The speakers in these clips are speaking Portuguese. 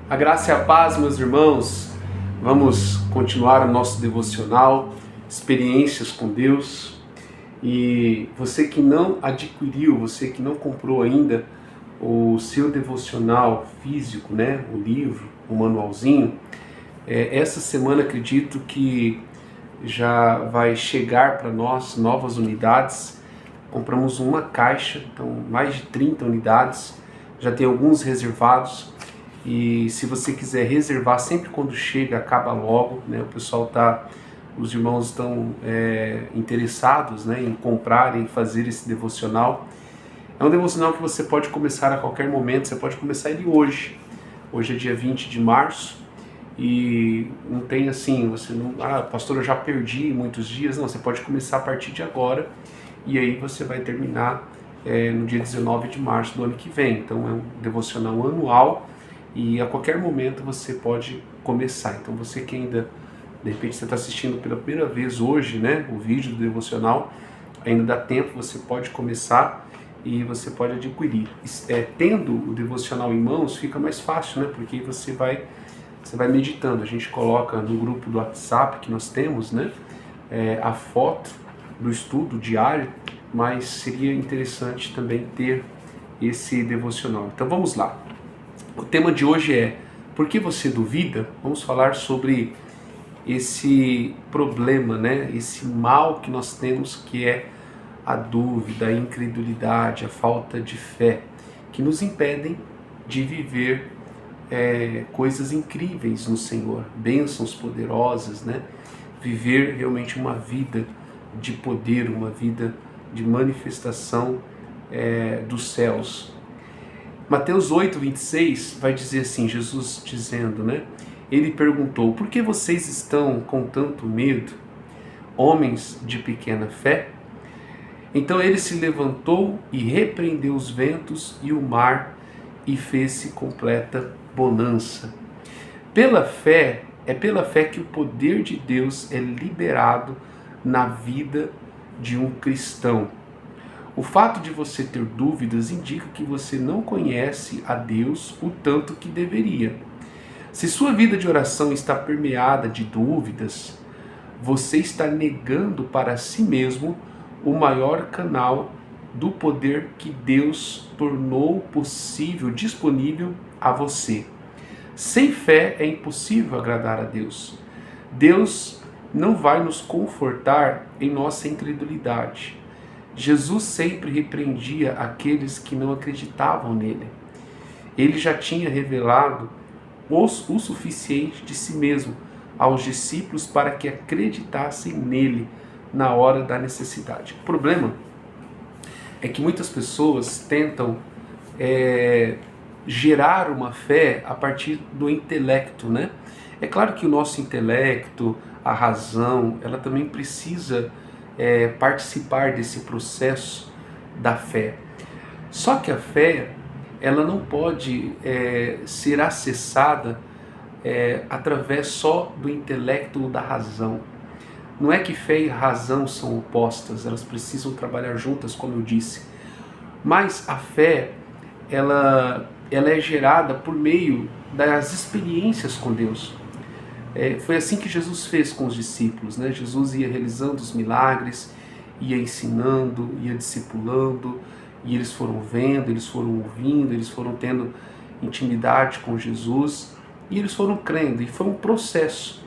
A graça e a paz, meus irmãos. Vamos continuar o nosso devocional, experiências com Deus. E você que não adquiriu, você que não comprou ainda o seu devocional físico, né, o livro, o manualzinho, essa semana acredito que já vai chegar para nós novas unidades. Compramos uma caixa, então mais de 30 unidades, já tem alguns reservados. E se você quiser reservar, sempre quando chega, acaba logo, né? Os irmãos estão interessados, né, em comprar, em fazer esse devocional. É um devocional que você pode começar a qualquer momento, você pode começar ele hoje. Hoje é dia 20 de março e não tem assim, você não... pastor, eu já perdi muitos dias. Não, você pode começar a partir de agora e aí você vai terminar no dia 19 de março do ano que vem. Então é um devocional anual. E a qualquer momento você pode começar. Então você que ainda, de repente você está assistindo pela primeira vez hoje, né, o vídeo do devocional, ainda dá tempo, você pode começar e você pode adquirir. Tendo o devocional em mãos fica mais fácil, né, porque você vai meditando. A gente coloca no grupo do WhatsApp que nós temos, né, a foto do estudo diário, mas seria interessante também ter esse devocional. Então vamos lá. O tema de hoje é: por que você duvida? Vamos falar sobre esse problema, né? Esse mal que nós temos, que é a dúvida, a incredulidade, a falta de fé, que nos impedem de viver coisas incríveis no Senhor, bênçãos poderosas, né? Viver realmente uma vida de poder, uma vida de manifestação dos céus. Mateus 8, 26 vai dizer assim, Jesus dizendo, né? Ele perguntou: por que vocês estão com tanto medo, homens de pequena fé? Então ele se levantou e repreendeu os ventos e o mar e fez-se completa bonança. Pela fé que o poder de Deus é liberado na vida de um cristão. O fato de você ter dúvidas indica que você não conhece a Deus o tanto que deveria. Se sua vida de oração está permeada de dúvidas, você está negando para si mesmo o maior canal do poder que Deus tornou possível, disponível a você. Sem fé é impossível agradar a Deus. Deus não vai nos confortar em nossa incredulidade. Jesus sempre repreendia aqueles que não acreditavam nele. Ele já tinha revelado o suficiente de si mesmo aos discípulos para que acreditassem nele na hora da necessidade. O problema é que muitas pessoas tentam gerar uma fé a partir do intelecto, né? É claro que o nosso intelecto, a razão, ela também precisa participar desse processo da fé. Só que a fé, ela não pode ser acessada através só do intelecto ou da razão. Não é que fé e razão são opostas, elas precisam trabalhar juntas, como eu disse. Mas a fé, ela é gerada por meio das experiências com Deus. Foi assim que Jesus fez com os discípulos, né? Jesus ia realizando os milagres, ia ensinando, ia discipulando, e eles foram vendo, eles foram ouvindo, eles foram tendo intimidade com Jesus, e eles foram crendo, e foi um processo,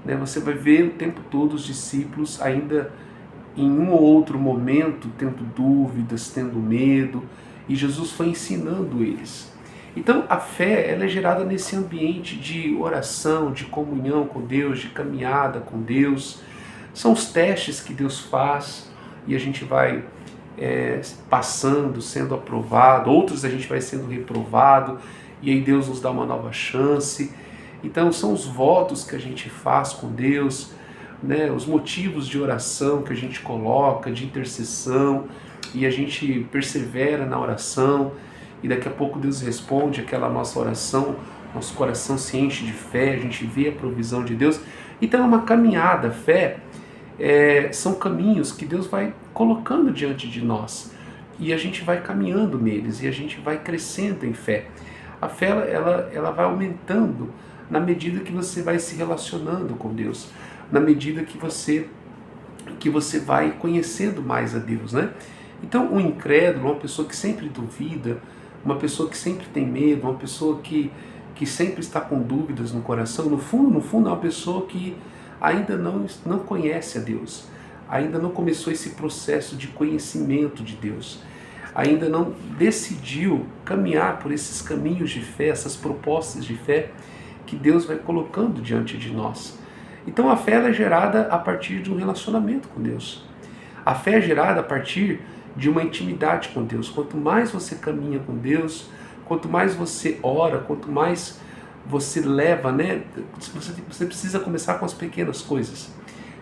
né? Você vai ver o tempo todo os discípulos ainda em um ou outro momento tendo dúvidas, tendo medo, e Jesus foi ensinando eles. Então a fé, ela é gerada nesse ambiente de oração, de comunhão com Deus, de caminhada com Deus. São os testes que Deus faz e a gente vai passando, sendo aprovado, outros a gente vai sendo reprovado e aí Deus nos dá uma nova chance. Então são os votos que a gente faz com Deus, né? Os motivos de oração que a gente coloca, de intercessão, e a gente persevera na oração. E daqui a pouco Deus responde aquela nossa oração, nosso coração se enche de fé, a gente vê a provisão de Deus. Então é uma caminhada, fé são caminhos que Deus vai colocando diante de nós. E a gente vai caminhando neles, e a gente vai crescendo em fé. A fé ela vai aumentando na medida que você vai se relacionando com Deus, na medida que você vai conhecendo mais a Deus, né? Então, um incrédulo, uma pessoa que sempre duvida, uma pessoa que sempre tem medo, uma pessoa que sempre está com dúvidas no coração, no fundo é uma pessoa que ainda não conhece a Deus, ainda não começou esse processo de conhecimento de Deus, ainda não decidiu caminhar por esses caminhos de fé, essas propostas de fé que Deus vai colocando diante de nós. Então a fé é gerada a partir de um relacionamento com Deus. A fé é gerada a partir de uma intimidade com Deus. Quanto mais você caminha com Deus, quanto mais você ora, quanto mais você leva, né? Você precisa começar com as pequenas coisas.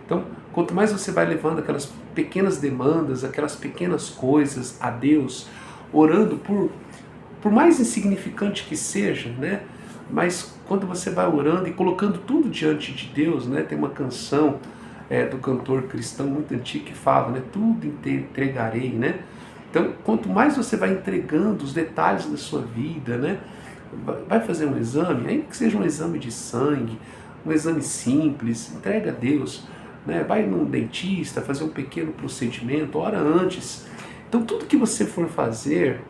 Então, quanto mais você vai levando aquelas pequenas demandas, aquelas pequenas coisas a Deus, orando por mais insignificante que seja, né? Mas quando você vai orando e colocando tudo diante de Deus, né? Tem uma canção do cantor cristão muito antigo que fala, né? Tudo entregarei, né? Então, quanto mais você vai entregando os detalhes da sua vida, né? Vai fazer um exame, ainda que seja um exame de sangue, um exame simples, entrega a Deus, né? Vai num dentista, fazer um pequeno procedimento, ora antes. Então, tudo que você for fazer,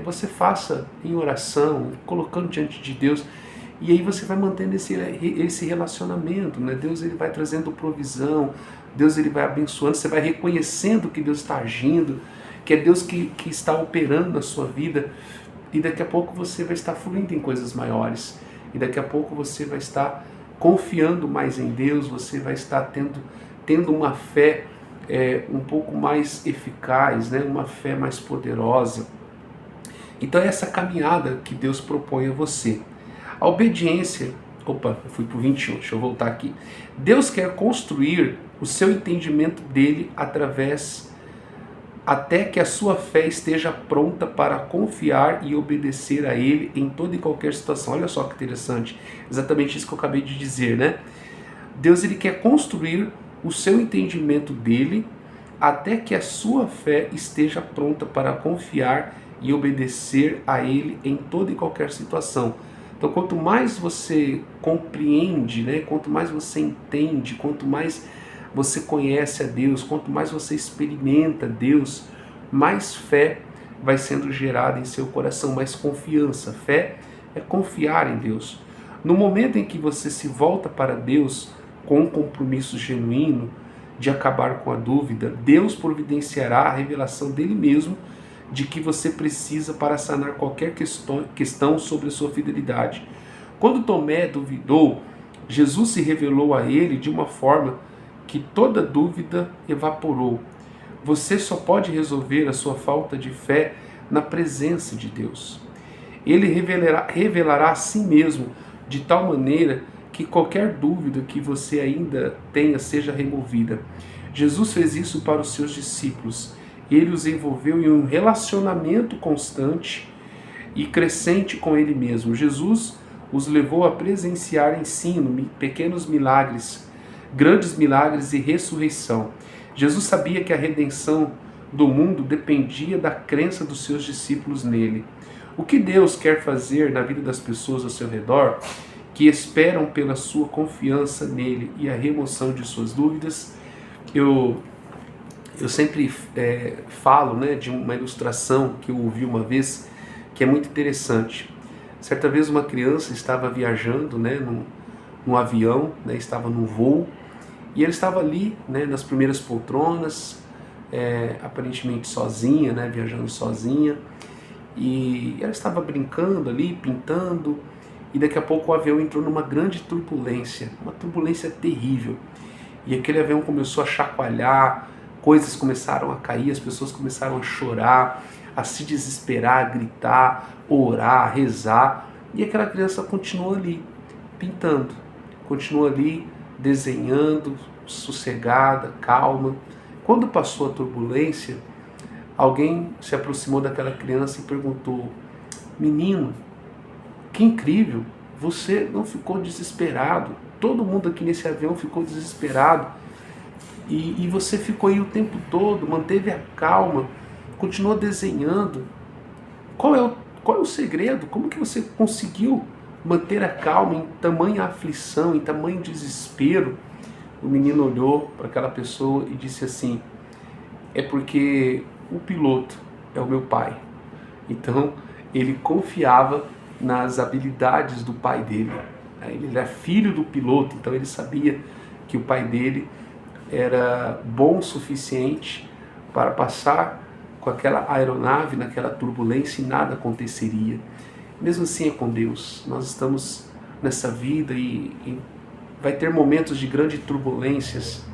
você faça em oração, colocando diante de Deus, e aí você vai mantendo esse relacionamento, né? Deus ele vai trazendo provisão, Deus ele vai abençoando, você vai reconhecendo que Deus está agindo, que é Deus que está operando na sua vida, e daqui a pouco você vai estar fluindo em coisas maiores, e daqui a pouco você vai estar confiando mais em Deus, você vai estar tendo uma fé um pouco mais eficaz, né? Uma fé mais poderosa. Então é essa caminhada que Deus propõe a você. A obediência, eu fui para o 21, deixa eu voltar aqui. Deus quer construir o seu entendimento dele até que a sua fé esteja pronta para confiar e obedecer a ele em toda e qualquer situação. Olha só que interessante, exatamente isso que eu acabei de dizer, né? Deus ele quer construir o seu entendimento dele até que a sua fé esteja pronta para confiar e obedecer a ele em toda e qualquer situação. Então, quanto mais você compreende, né, quanto mais você entende, quanto mais você conhece a Deus, quanto mais você experimenta Deus, mais fé vai sendo gerada em seu coração, mais confiança. Fé é confiar em Deus. No momento em que você se volta para Deus com um compromisso genuíno de acabar com a dúvida, Deus providenciará a revelação dele mesmo de que você precisa para sanar qualquer questão sobre a sua fidelidade. Quando Tomé duvidou, Jesus se revelou a ele de uma forma que toda dúvida evaporou. Você só pode resolver a sua falta de fé na presença de Deus. Ele revelará a si mesmo de tal maneira que qualquer dúvida que você ainda tenha seja removida. Jesus fez isso para os seus discípulos. Ele os envolveu em um relacionamento constante e crescente com ele mesmo. Jesus os levou a presenciar ensino, pequenos milagres, grandes milagres e ressurreição. Jesus sabia que a redenção do mundo dependia da crença dos seus discípulos nele. O que Deus quer fazer na vida das pessoas ao seu redor, que esperam pela sua confiança nele e a remoção de suas dúvidas? Eu sempre falo, né, de uma ilustração que eu ouvi uma vez, que é muito interessante. Certa vez uma criança estava viajando, né, num avião, né, estava num voo, e ela estava ali, né, nas primeiras poltronas, aparentemente sozinha, né, viajando sozinha, e ela estava brincando ali, pintando, e daqui a pouco o avião entrou numa grande turbulência, uma turbulência terrível, e aquele avião começou a chacoalhar, coisas começaram a cair, as pessoas começaram a chorar, a se desesperar, a gritar, orar, rezar, e aquela criança continuou ali, pintando, continuou ali, desenhando, sossegada, calma. Quando passou a turbulência, alguém se aproximou daquela criança e perguntou: menino, que incrível, você não ficou desesperado, todo mundo aqui nesse avião ficou desesperado, e você ficou aí o tempo todo, manteve a calma, continuou desenhando. Qual qual é o segredo? Como que você conseguiu manter a calma em tamanha aflição, em tamanho desespero? O menino olhou para aquela pessoa e disse assim: é porque o piloto é o meu pai. Então ele confiava nas habilidades do pai dele. Ele era filho do piloto, então ele sabia que o pai dele era bom o suficiente para passar com aquela aeronave naquela turbulência e nada aconteceria. Mesmo assim é com Deus. Nós estamos nessa vida e vai ter momentos de grandes turbulências,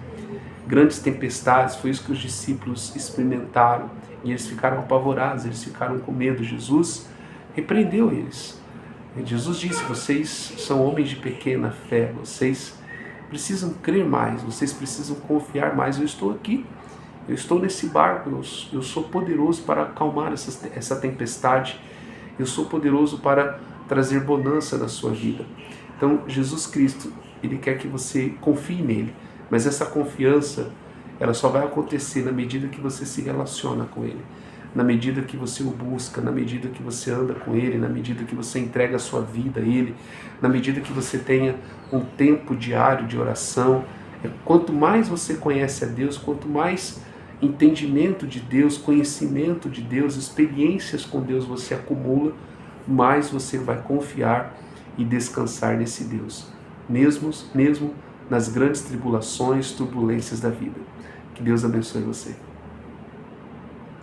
grandes tempestades. Foi isso que os discípulos experimentaram e eles ficaram apavorados, eles ficaram com medo. Jesus repreendeu eles. Jesus disse: vocês são homens de pequena fé, vocês precisam crer mais, vocês precisam confiar mais. Eu estou aqui, eu estou nesse barco, eu sou poderoso para acalmar essa tempestade, eu sou poderoso para trazer bonança na sua vida. Então Jesus Cristo, Ele quer que você confie nele, mas essa confiança, ela só vai acontecer na medida que você se relaciona com Ele, na medida que você o busca, na medida que você anda com Ele, na medida que você entrega a sua vida a Ele, na medida que você tenha um tempo diário de oração. Quanto mais você conhece a Deus, quanto mais entendimento de Deus, conhecimento de Deus, experiências com Deus você acumula, mais você vai confiar e descansar nesse Deus, mesmo nas grandes tribulações, turbulências da vida. Que Deus abençoe você.